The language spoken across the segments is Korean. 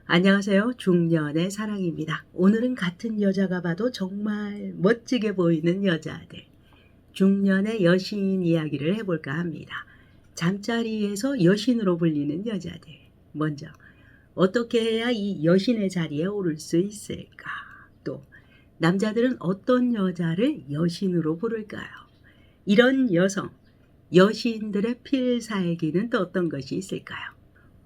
안녕하세요. 중년의 사랑입니다. 오늘은 같은 여자가 봐도 정말 멋지게 보이는 여자들, 중년의 여신 이야기를 해볼까 합니다. 잠자리에서 여신으로 불리는 여자들. 먼저 어떻게 해야 이 여신의 자리에 오를 수 있을까? 또 남자들은 어떤 여자를 여신으로 부를까요? 이런 여성, 여신들의 필살기는 또 어떤 것이 있을까요?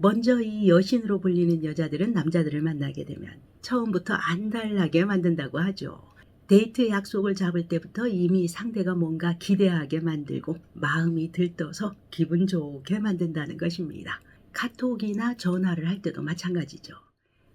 먼저 이 여신으로 불리는 여자들은 남자들을 만나게 되면 처음부터 안달나게 만든다고 하죠. 데이트 약속을 잡을 때부터 이미 상대가 뭔가 기대하게 만들고 마음이 들떠서 기분 좋게 만든다는 것입니다. 카톡이나 전화를 할 때도 마찬가지죠.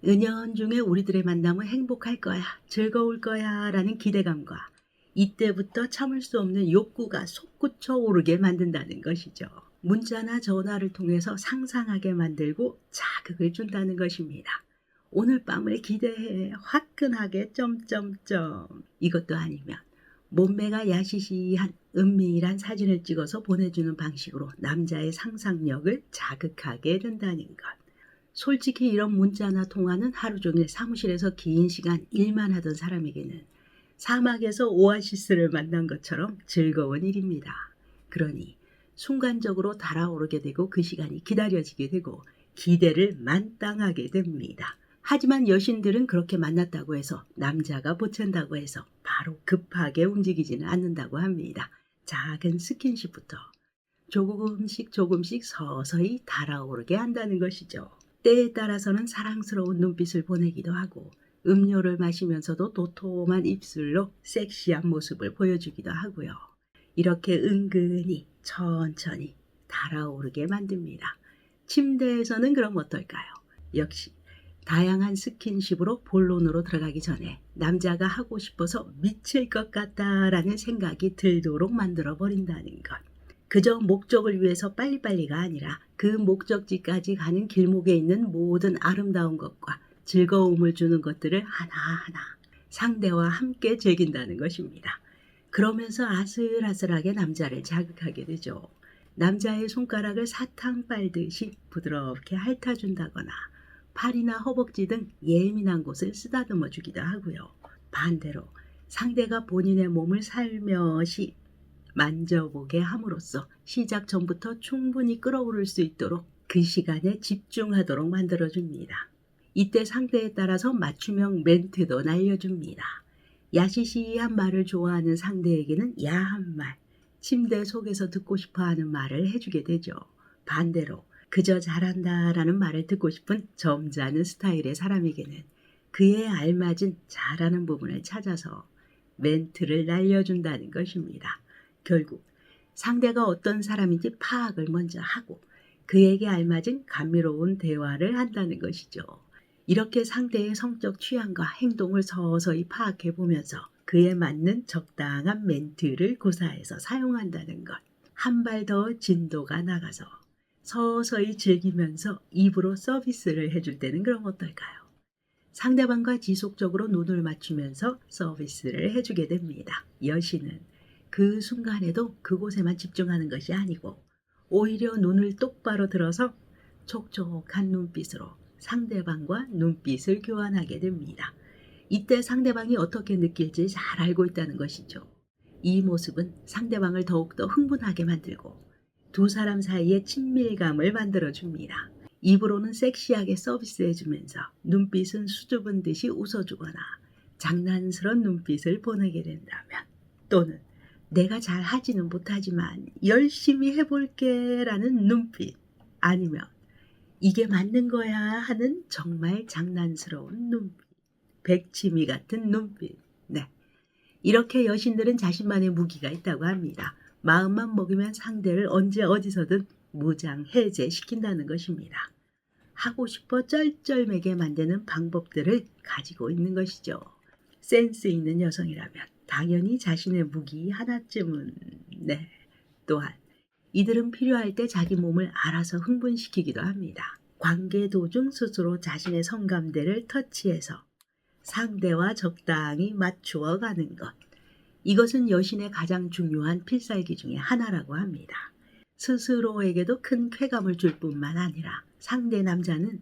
은연중에 우리들의 만남은 행복할 거야, 즐거울 거야 라는 기대감과 이때부터 참을 수 없는 욕구가 솟구쳐 오르게 만든다는 것이죠. 문자나 전화를 통해서 상상하게 만들고 자극을 준다는 것입니다. 오늘 밤을 기대해 화끈하게 점점점. 이것도 아니면 몸매가 야시시한 은밀한 사진을 찍어서 보내주는 방식으로 남자의 상상력을 자극하게 된다는 것. 솔직히 이런 문자나 통화는 하루 종일 사무실에서 긴 시간 일만 하던 사람에게는 사막에서 오아시스를 만난 것처럼 즐거운 일입니다. 그러니 순간적으로 달아오르게 되고 그 시간이 기다려지게 되고 기대를 만땅하게 됩니다. 하지만 여신들은 그렇게 만났다고 해서 남자가 보챈다고 해서 바로 급하게 움직이지는 않는다고 합니다. 작은 스킨십부터 조금씩 서서히 달아오르게 한다는 것이죠. 때에 따라서는 사랑스러운 눈빛을 보내기도 하고 음료를 마시면서도 도톰한 입술로 섹시한 모습을 보여주기도 하고요. 이렇게 은근히 천천히 달아오르게 만듭니다. 침대에서는 그럼 어떨까요? 역시 다양한 스킨십으로 본론으로 들어가기 전에 남자가 하고 싶어서 미칠 것 같다라는 생각이 들도록 만들어버린다는 것. 그저 목적을 위해서 빨리빨리가 아니라 그 목적지까지 가는 길목에 있는 모든 아름다운 것과 즐거움을 주는 것들을 하나하나 상대와 함께 즐긴다는 것입니다. 그러면서 아슬아슬하게 남자를 자극하게 되죠. 남자의 손가락을 사탕 빨듯이 부드럽게 핥아준다거나 팔이나 허벅지 등 예민한 곳을 쓰다듬어 주기도 하고요. 반대로 상대가 본인의 몸을 살며시 만져보게 함으로써 시작 전부터 충분히 끌어오를 수 있도록 그 시간에 집중하도록 만들어줍니다. 이때 상대에 따라서 맞춤형 멘트도 날려줍니다. 야시시한 말을 좋아하는 상대에게는 야한 말, 침대 속에서 듣고 싶어하는 말을 해주게 되죠. 반대로 그저 잘한다라는 말을 듣고 싶은 점잖은 스타일의 사람에게는 그에 알맞은 잘하는 부분을 찾아서 멘트를 날려준다는 것입니다. 결국 상대가 어떤 사람인지 파악을 먼저 하고 그에게 알맞은 감미로운 대화를 한다는 것이죠. 이렇게 상대의 성적 취향과 행동을 서서히 파악해 보면서 그에 맞는 적당한 멘트를 구사해서 사용한다는 것. 한 발 더 진도가 나가서 서서히 즐기면서 입으로 서비스를 해줄 때는 그럼 어떨까요? 상대방과 지속적으로 눈을 맞추면서 서비스를 해주게 됩니다. 여신은 그 순간에도 그곳에만 집중하는 것이 아니고 오히려 눈을 똑바로 들어서 촉촉한 눈빛으로 상대방과 눈빛을 교환하게 됩니다. 이때 상대방이 어떻게 느낄지 잘 알고 있다는 것이죠. 이 모습은 상대방을 더욱더 흥분하게 만들고 두 사람 사이에 친밀감을 만들어줍니다. 입으로는 섹시하게 서비스해주면서 눈빛은 수줍은 듯이 웃어주거나 장난스러운 눈빛을 보내게 된다면 또는 내가 잘 하지는 못하지만 열심히 해볼게 라는 눈빛 아니면 이게 맞는 거야 하는 정말 장난스러운 눈빛, 백치미 같은 눈빛. 네, 이렇게 여신들은 자신만의 무기가 있다고 합니다. 마음만 먹으면 상대를 언제 어디서든 무장 해제시킨다는 것입니다. 하고 싶어 쩔쩔매게 만드는 방법들을 가지고 있는 것이죠. 센스 있는 여성이라면 당연히 자신의 무기 하나쯤은 또한 이들은 필요할 때 자기 몸을 알아서 흥분시키기도 합니다. 관계 도중 스스로 자신의 성감대를 터치해서 상대와 적당히 맞추어 가는 것. 이것은 여신의 가장 중요한 필살기 중에 하나라고 합니다. 스스로에게도 큰 쾌감을 줄 뿐만 아니라 상대 남자는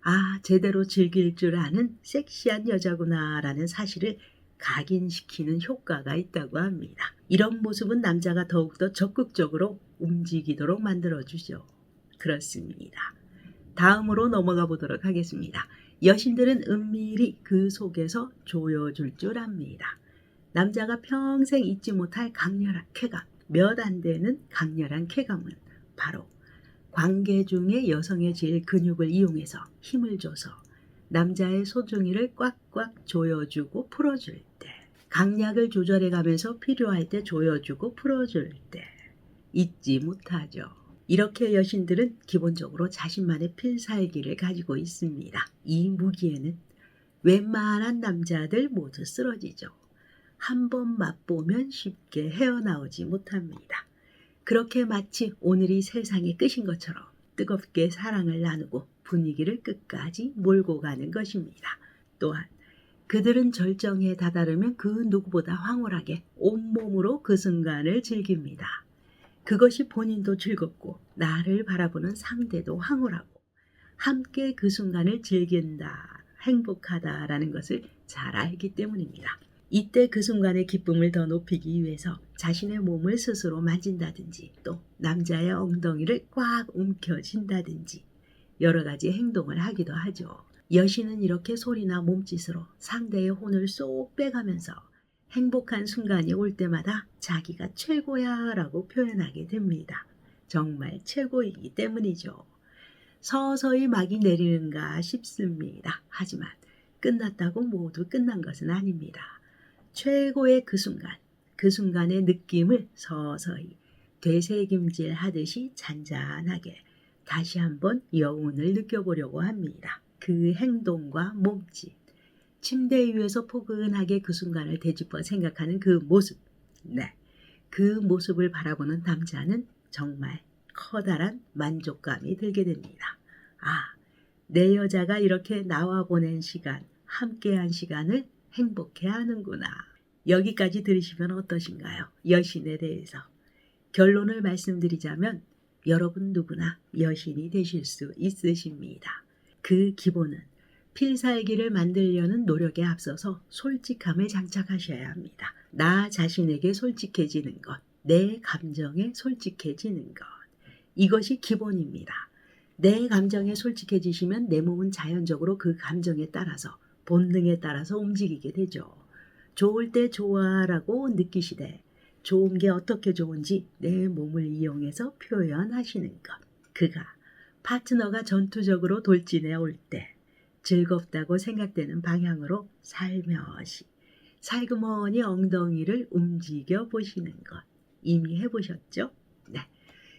아, 제대로 즐길 줄 아는 섹시한 여자구나라는 사실을 각인시키는 효과가 있다고 합니다. 이런 모습은 남자가 더욱더 적극적으로 움직이도록 만들어주죠. 그렇습니다. 다음으로 넘어가 보도록 하겠습니다. 여신들은 은밀히 그 속에서 조여줄 줄 압니다. 남자가 평생 잊지 못할 강렬한 쾌감, 몇 안 되는 강렬한 쾌감은 바로 관계 중에 여성의 질 근육을 이용해서 힘을 줘서 남자의 소중이를 꽉꽉 조여주고 풀어줄 때, 강약을 조절해 가면서 필요할 때 조여주고 풀어줄 때 잊지 못하죠. 이렇게 여신들은 기본적으로 자신만의 필살기를 가지고 있습니다. 이 무기에는 웬만한 남자들 모두 쓰러지죠. 한 번 맛보면 쉽게 헤어나오지 못합니다. 그렇게 마치 오늘이 세상의 끝인 것처럼 뜨겁게 사랑을 나누고 분위기를 끝까지 몰고 가는 것입니다. 또한 그들은 절정에 다다르면 그 누구보다 황홀하게 온몸으로 그 순간을 즐깁니다. 그것이 본인도 즐겁고 나를 바라보는 상대도 황홀하고 함께 그 순간을 즐긴다, 행복하다라는 것을 잘 알기 때문입니다. 이때 그 순간의 기쁨을 더 높이기 위해서 자신의 몸을 스스로 만진다든지 또 남자의 엉덩이를 꽉 움켜쥔다든지 여러 가지 행동을 하기도 하죠. 여신은 이렇게 소리나 몸짓으로 상대의 혼을 쏙 빼가면서 행복한 순간이 올 때마다 자기가 최고야 라고 표현하게 됩니다. 정말 최고이기 때문이죠. 서서히 막이 내리는가 싶습니다. 하지만 끝났다고 모두 끝난 것은 아닙니다. 최고의 그 순간, 그 순간의 느낌을 서서히 되새김질 하듯이 잔잔하게 다시 한번 여운을 느껴보려고 합니다. 그 행동과 몸짓, 침대 위에서 포근하게 그 순간을 되짚어 생각하는 그 모습, 네, 그 모습을 바라보는 남자는 정말 커다란 만족감이 들게 됩니다. 아, 내 여자가 이렇게 나와 보낸 시간, 함께한 시간을 행복해 하는구나. 여기까지 들으시면 어떠신가요? 여신에 대해서. 결론을 말씀드리자면 여러분 누구나 여신이 되실 수 있으십니다. 그 기본은 필살기를 만들려는 노력에 앞서서 솔직함을 장착하셔야 합니다. 나 자신에게 솔직해지는 것, 내 감정에 솔직해지는 것. 이것이 기본입니다. 내 감정에 솔직해지시면 내 몸은 자연적으로 그 감정에 따라서 본능에 따라서 움직이게 되죠. 좋을 때 좋아라고 느끼시되 좋은 게 어떻게 좋은지 내 몸을 이용해서 표현하시는 것. 그가 파트너가 전투적으로 돌진해 올 때 즐겁다고 생각되는 방향으로 살며시 살그머니 엉덩이를 움직여 보시는 것. 이미 해보셨죠? 네.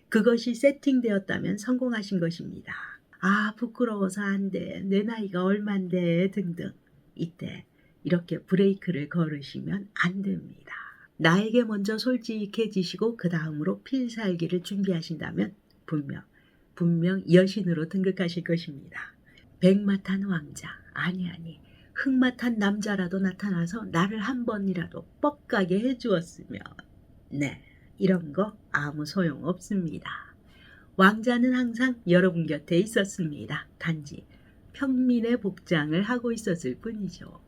그것이 세팅되었다면 성공하신 것입니다. 아, 부끄러워서 안 돼. 내 나이가 얼만데 등등. 이때 이렇게 브레이크를 걸으시면 안 됩니다. 나에게 먼저 솔직해지시고 그 다음으로 필살기를 준비하신다면 분명 여신으로 등극하실 것입니다. 백마탄 왕자, 아니 흑마탄 남자라도 나타나서 나를 한 번이라도 뻑가게 해주었으면 네, 이런 거 아무 소용 없습니다. 왕자는 항상 여러분 곁에 있었습니다. 단지 평민의 복장을 하고 있었을 뿐이죠.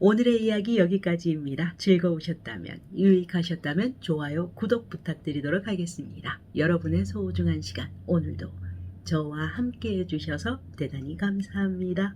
오늘의 이야기 여기까지입니다. 즐거우셨다면, 유익하셨다면 좋아요, 구독 부탁드리도록 하겠습니다. 여러분의 소중한 시간 오늘도 저와 함께 해주셔서 대단히 감사합니다.